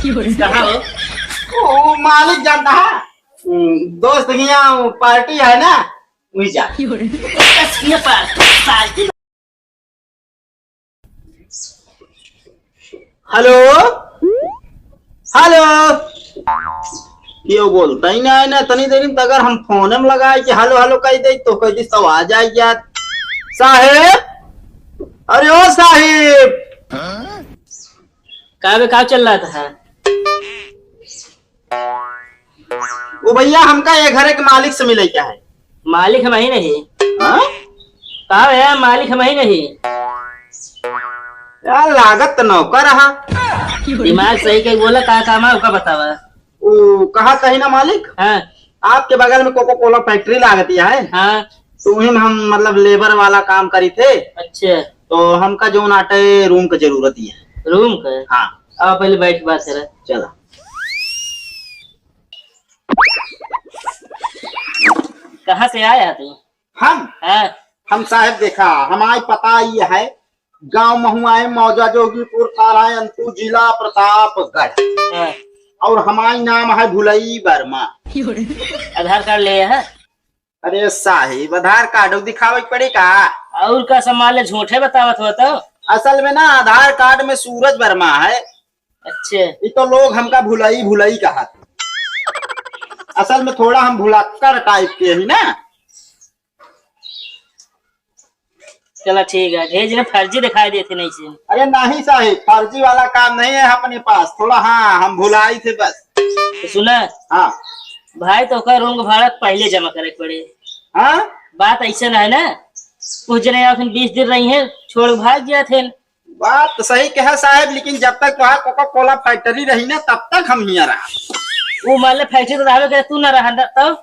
कहाँ हो? वो मालिक जानता है। दोस्त की यहाँ पार्टी है ना, वही जा। कसकिया पार्टी। हेलो हेलो, क्यों बोलता ही ना है ना। तनी देरी में अगर हम फोन में लगाए कि हेलो हेलो कह दे तो कह दी सब आ जाए यार। साहेब, अरे ओ साहिब। का चल रहा था? वो भैया हमका ये घर के मालिक से मिले क्या है? मालिक हम ही नहीं। हाँ? कहा है मालिक हम ही नहीं। यार लागत तो नौकर रहा। दिमाग सही के बोला, कहा काम है उसका बतावा। वो कहा कही ना मालिक। हाँ आपके बगल में कोको कोला फैक्ट्री लागती है। हाँ। तो वही में हम मतलब लेबर वाला काम करी थे। अच्छा, तो हमका जो नाटे रूम की जरूरत ही है। रूम का? हाँ। आओ पहले बैठ बात करा। चला। कहाँ से आया तू? हम हाँ। हम साहब देखा हमारी पता ये है, गांव महुआ मौजा जोगीपुर थाना अंतु जिला प्रतापगढ़। हाँ। और हमारी नाम है भुलई वर्मा। आधार कार्ड ले है? अरे साहिब आधार कार्ड दिखावे पड़ेगा। और का संभाले झूठे बतावत हो तो? असल में ना आधार कार्ड में सूरज वर्मा है। अच्छे। ये तो लोग हमका भुलई भुलई कहा थे। असल में थोड़ा हम भुलक्कर टाइप के ही ना। चला ठीक है, भेज ने फर्जी दिखाई देते नहीं से। अरे नहीं साहिब, फर्जी वाला काम नहीं है अपने पास। थोड़ा हाँ हम भुलाई थे बस। तो सुना हाँ भाई, तो का रूम का भाड़ा पहले जमा करे पड़े। हाँ, बात ऐसा ना है ना, कुछ जने 20 दिन रही है छोड़ भाग गया थे। बात तो सही कहा साहब, लेकिन जब तक वहाँ कोका कोला फैक्ट्री रही ना तब तक हम यहाँ रहा। वो मान ले फैक्ट्री तो रहा करे, तू ना रहा तो?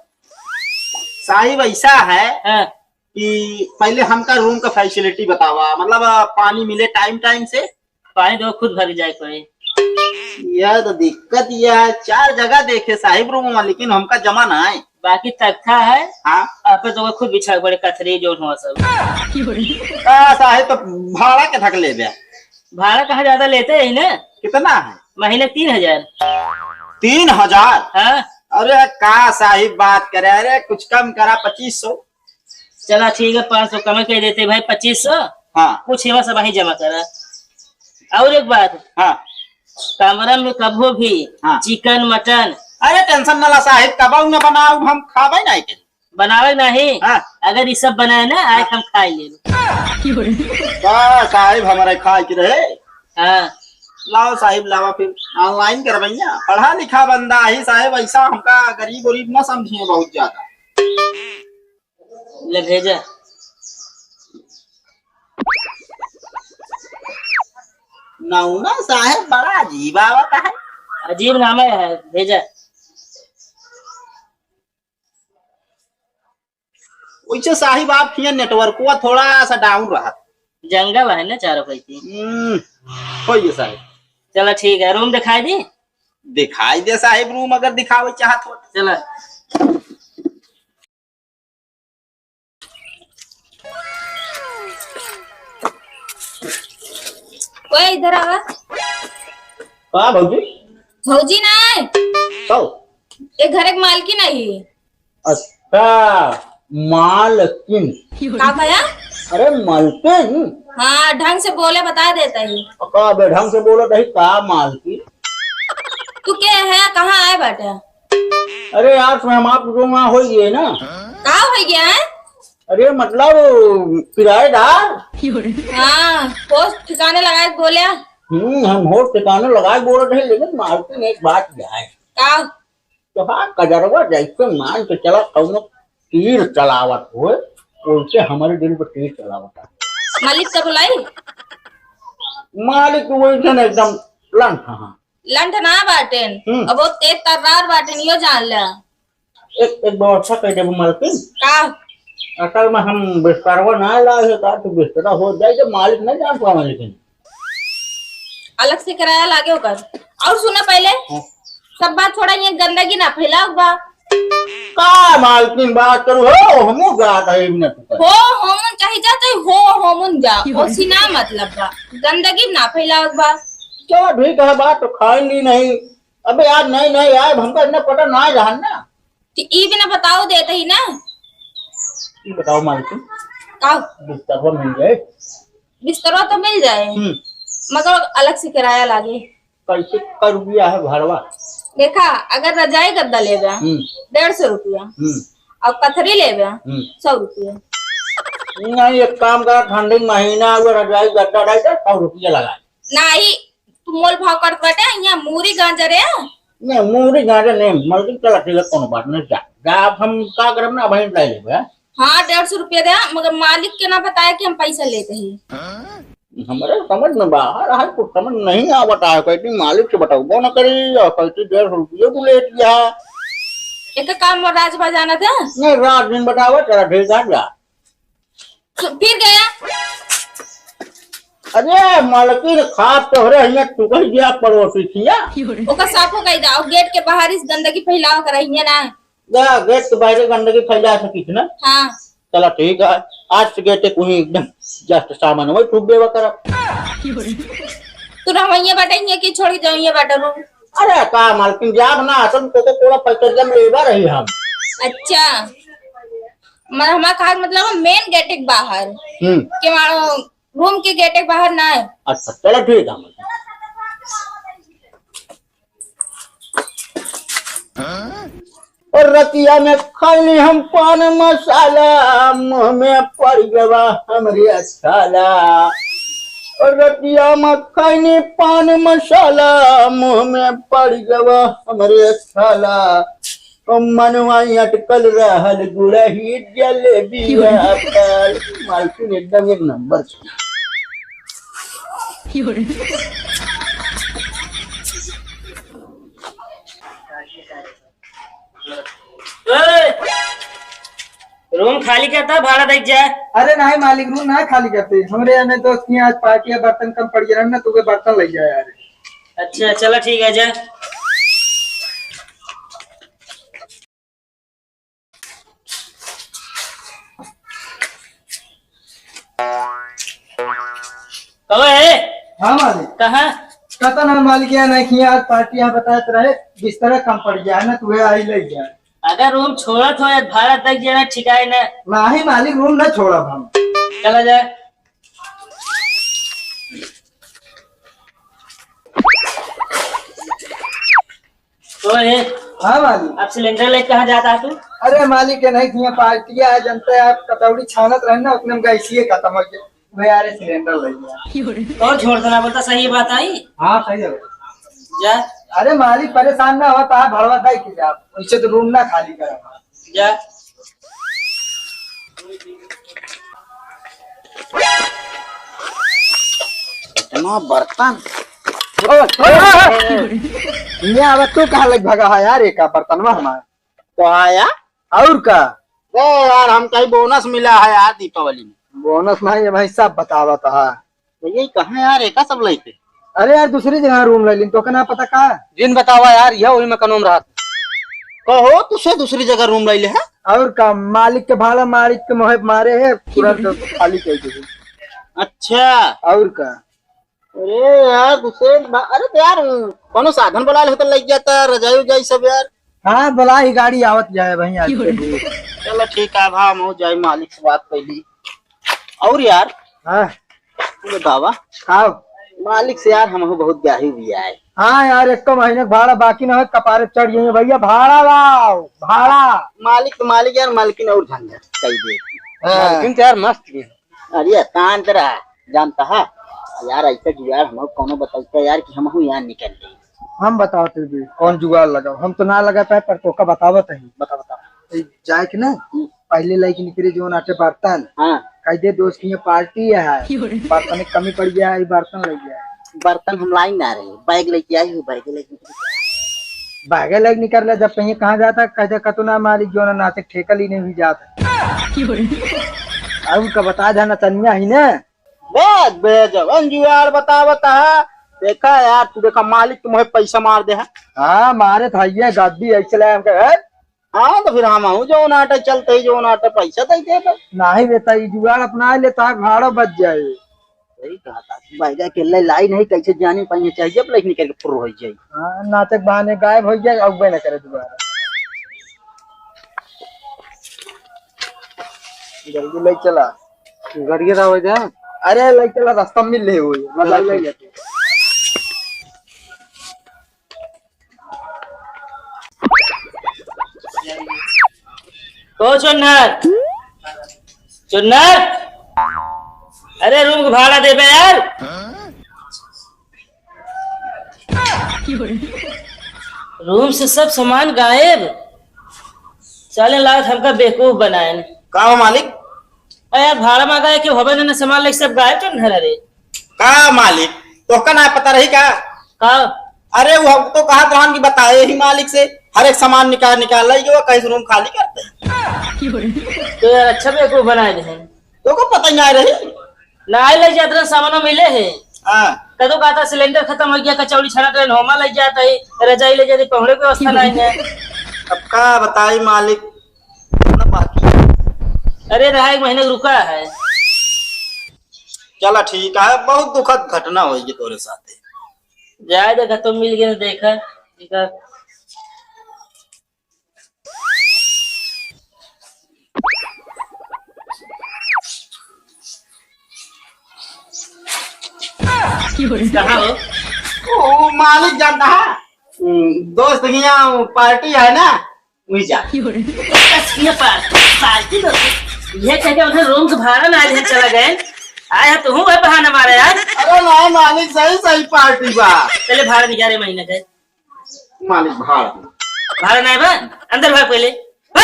साहिब ऐसा है हाँ। कि पहले हमका रूम का फैसिलिटी बतावा, मतलब पानी मिले टाइम टाइम से। पानी तो खुद भर जाए पड़े। यह तो दिक्कत यह है, 4 जगह देखे साहिब रूम में, लेकिन हमका जमा ना है। बाकी तख्ता है। हाँ। आप तो खुद बिछा पड़े कथरी जो हुआ सब। साहिब तो भाड़ा के थक ले गया। भाड़ा कहाँ ज्यादा लेते है ना? कितना है? महीने 3000। 3000? हाँ। अरे का साहिब बात करे, अरे कुछ कम करा 2500। चला ठीक है, 500 कम कह देते भाई, 2500। हाँ। कुछ हिमा सब ही जमा करा। और एक बात, हाँ। कमरा में कभो भी हाँ। Chicken mutton. अरे टेंशन न ला साहिब, कबाऊ न बनाऊ, हम खावे नहीं के बनावे नहीं। हाँ। अगर ये सब बनाए ना आज हम खाए ले। साहिब हमारे खाए के रहे। हाँ। लाओ साहिब लावा, फिर ऑनलाइन करवैया। पढ़ा लिखा बंदा ही साहिब, ऐसा हमका गरीब गरीब न समझिए बहुत ज्यादा। ले भेजा। नौना साहिब बड़ा अजीब आवता है। अजीब नाम है, भेजा। वैसे साहिब आप यहाँ नेटवर्क हुआ थोड़ा सा डाउन रहा। जंगल है ना चारों पैसे। होइए साहिब। चलो ठीक है, रूम दिखाई दी? दिखाई दे साहिब रूम, अगर दिखावे चाहत हो। चलो। ओए इधर आवा। हाँ भौजी। भौजी ना है तो ये घर एक मालकी नहीं। अच्छा मालकिन। का भया? अरे मालकिन। हाँ ढंग से बोले बता देता है। का ढंग से बोलो नहीं, का मालकिन। तू क्या है, कहाँ आए बेटा? अरे यार स्वयं आप रूम हो गए ना। कहा हो गया है? अरे मतलब किराएदार। हाँ पोस्ट ठिकाने लगाए बोले। हम हो ठिकाने लगाए बोल रहे, लेकिन मालकिन एक बात है। का? तो हाँ कजरवा जैसे मान के चला कौनो तीर चलावत हो, उनसे हमारे दिल पर तीर चलावता। मालिक का बुलाई? मालिक वैसे एकदम लंठ। हाँ लंठ ना बाटेन, अब वो तेज तर्रार बाटेन, यो जान ला। एक व्यवस्था कर देबो मालकिन। का? असल में हम बिस्तरवा ना लाए का तो बिस्तरा हो जाए, जब मालिक नहीं जान पावा, लेकिन अलग से किराया लागे होकर। और सुना पहले सब बात छोड़ा, ये गंदगी ना फैलाओ बा। का मालकिन बात करू हो, हमू बात है न हो होमन चाहे जा, चाहे हो होमन जा, ओसी ना मतलब बा, गंदगी ना फैलाओ बा। चलो ठीक है, बात तो खाएंगी नहीं। अबे यार नहीं नहीं यार, हमको इतना पता ना जान ना। कि ई भी ना बताओ देते ही ना। ये बताओ मालकिन, का बिस्तर पर मिल जाए? बिस्तरा तो मिल जाए मगर अलग से किराया लागे। कैसे का रुपया है भरवा? देखा, अगर रजाई गद्दा लेगा 150 रुपया और कथरी लेगा 100 रुपया। नहीं, एक काम करा, ठंडी महीना अगर रजाई गद्दा रहे तो 100 रुपया लगा। नहीं तू मोल भाव करत बाटे, यहाँ मूरी गांजर है। नहीं मूरी गांजा नहीं, मालकिन चला ठीक है, कोनो बात नहीं। जा आप हम का करब ना, वहीं ले लेबे। हाँ 150 रुपया दे, मगर मालिक के ना बताया कि हम पैसा लेते हैं। हमारे समझ में बाहर है, कुछ समझ नहीं आ बताया। कहती मालिक से बताओ वो न करी, और कहती 150 रुपये को ले लिया। एक काम राज बजाना था। नहीं रात दिन बताओ, चला ठीक है जा। फिर गया। अरे मालकिन खास तोहरे यहाँ तू कही दिया पड़ोसी थिया। ओका साफो कही जाओ, गेट के बाहर इस गंदगी फैलाव कर रही है ना। जा गेट के बाहर गंदगी फैला सकी ना। हाँ चला ठीक है, आज से गेट कोई एकदम जस्ट सामान वही ठूक देवा कर। तू रहिए बैठेंगे कि छोड़ के जाइए बैठो रूम। अरे का मालकिन जाब ना, तुम को पूरा पैसा जम लेवा रही हम। अच्छा हमारा कहा मतलब मेन गेट के बाहर के मारो, रूम के गेट के बाहर ना है। अच्छा चलो ठीक है। और रतिया में खाली हम पान मसाला, मुँह में पड़ गवा हमरे साला। और रतिया में खाली पान मसाला, मुँह में पड़ गवा हमरे साला। मनवा अटकल रहल गुड़ही जलेबी मालकिन एकदम एक नंबर। रूम खाली करता, भाड़ा देख जाए। अरे नहीं मालिक, रूम ना खाली करते। हमारे यहाँ में दोस्त की आज पार्टी है, बर्तन कम पड़ गया ना, तो वे बर्तन ले जाए यार। अच्छा चलो ठीक है जा। हाँ मालिक। कहाँ? कहता ना मालिक यहाँ नहीं किया, आज पार्टी यहाँ बताया रहे, बिस्तर कम पड़ गया है ना, तो वे आई ले जाए। अगर रूम छोड़ा तो भाड़ा तक जाना ठिकाए ना। नहीं मालिक, रूम न छोड़ा हम। चला जाए। तो हाँ मालिक। अब सिलेंडर लेके कहाँ जाता है तू? अरे मालिक ये नहीं किया, पार्टियाँ है जानते हैं आप, कटौड़ी छानत रहे ना, उतने में गैसीय खत्म हो गया, वे यार सिलेंडर ले गया। तो छोड़ देना बोलता, सही बात आई। हाँ सही है जा। अरे मालिक परेशान ना होता है, भड़वा दे की आप उनसे तो रूम ना खाली करा जा। इतना बर्तन अब तू कहाँ लग भगा है यार, एक बर्तनवा हमारे तो आया। और का यार हम कहीं बोनस मिला है यार दीपावली में। बोनस नहीं है भाई, सब बतावा था। तो यही कहा यार, एक सब लेते। अरे यार दूसरी जगह रूम ले ली, तो ना पता का जिन बतावा यार, यह वही में कनोम रहा कहो तुझसे दूसरी जगह रूम ले है। और का मालिक के भाड़ा मालिक के मोहे मारे है, तुरंत खाली कर दी। अच्छा और का अरे यार दूसरे अरे तो यार कोनो साधन बना ले तो लग जाता, रजाई उजाई सब यार। हाँ बोला ही गाड़ी आवत जाए भाई आज के। चलो ठीक है, भाव हो जाए, मालिक से बात कैली। और यार हाँ तू बतावा, आओ मालिक से यार हम बहुत ब्याही भी आए। हाँ यार एक तो महीने भाड़ा बाकी ना हो, कपारे चढ़ गई भैया, भाड़ा लाओ भाड़ा। मालिक तो मालिक यार, मालकिन और झंझट कई दे। मालकिन तो यार मस्त है। अरे कान तेरा जानता है यार, ऐसा जुगाड़ हम कौन बताता यार कि हम यहाँ निकल गए। हम बताते भी कौन जुगाड़ लगाओ, हम तो ना लगा पाए, पर तो का बतावत है। बता बता जाए कि ना, पहले लाइक निकले जो नाटे बर्तन। हाँ कह दे दोस्त की पार्टी है, बर्तन की कमी पड़ गया है, बर्तन लग गया है। बर्तन हम लाई ना रहे, बैग लेके आई हूँ, बैग लेके बागे लग निकल रहा, जब कहीं कहाँ जाता कहते कतो ना मालिक जो ना नाते ठेकल ही नहीं भी जाता। अब का बता जाना चनिया ही ना बैग बेजब जुगाड़ बतावता है। देखा यार तू, देखा मालिक तुम्हें पैसा मार दे है। हाँ मारे था ये गद्दी ऐसे लाए हमके है। हाँ तो फिर हम जो नाटे चलते ही जो नाटे पैसा दे दे। नहीं बेटा ये जुगाड़ अपना लेता है, भाड़ा बच जाए। सही कहा था भाई के लाई नहीं कैसे जाने पाएंगे चाहिए अब लाइक निकल के पुर हो जाए। हाँ नाटक बहाने गायब हो जाए अब न करे दोबारा। जल्दी ले चला गाड़ी का हो जा। अरे ले चला रास्ता में मिल ले हुई मतलब ले जाते। ओ चुन्नर चुन्नर, अरे रूम का भाड़ा दे बे यार। रूम से सब सामान गायब। चले लागत हमका बेवकूफ बनाए। का हो मालिक? यार भाड़ा मांगा है कि होबे ना सामान लेके सब गायब चुन्नर। अरे का मालिक तो का ना पता रही का? का अरे वो तो कहा रहन की बताए ही मालिक से हर एक सामान निकाल लाई जो कहीं रूम खाली करते हैं। तो यार अच्छा बेवकूफ बनाए हैं। तो को पता ही नहीं रही ना आई ले जाते सामान मिले है। हां कदो कहता सिलेंडर खत्म हो गया, कचौड़ी छना ट्रेन होमा ले जाता है, रजाई ले जाती, पहुंचे की व्यवस्था नहीं है। अब का बताई मालिक ना बाकी। अरे रहा 1 महीने रुका है। चला ठीक है, बहुत दुखद घटना होगी तोरे साथ। जाए देखा तो मिल गया देखा ठीक कहाँ हो? ओ मालिक जानता है दोस्त की यहाँ पार्टी है ना वही जा। ये पार्टी ये कह के उधर रूम का भाड़ा ना आज चला गए। आया तो हूँ बहाना मारे यार। अरे नहीं मालिक सही सही पार्टी बा। पहले भाड़ा निकाले महीने का मालिक भाड़ा भाड़ा नहीं बा, अंदर भाग पहले।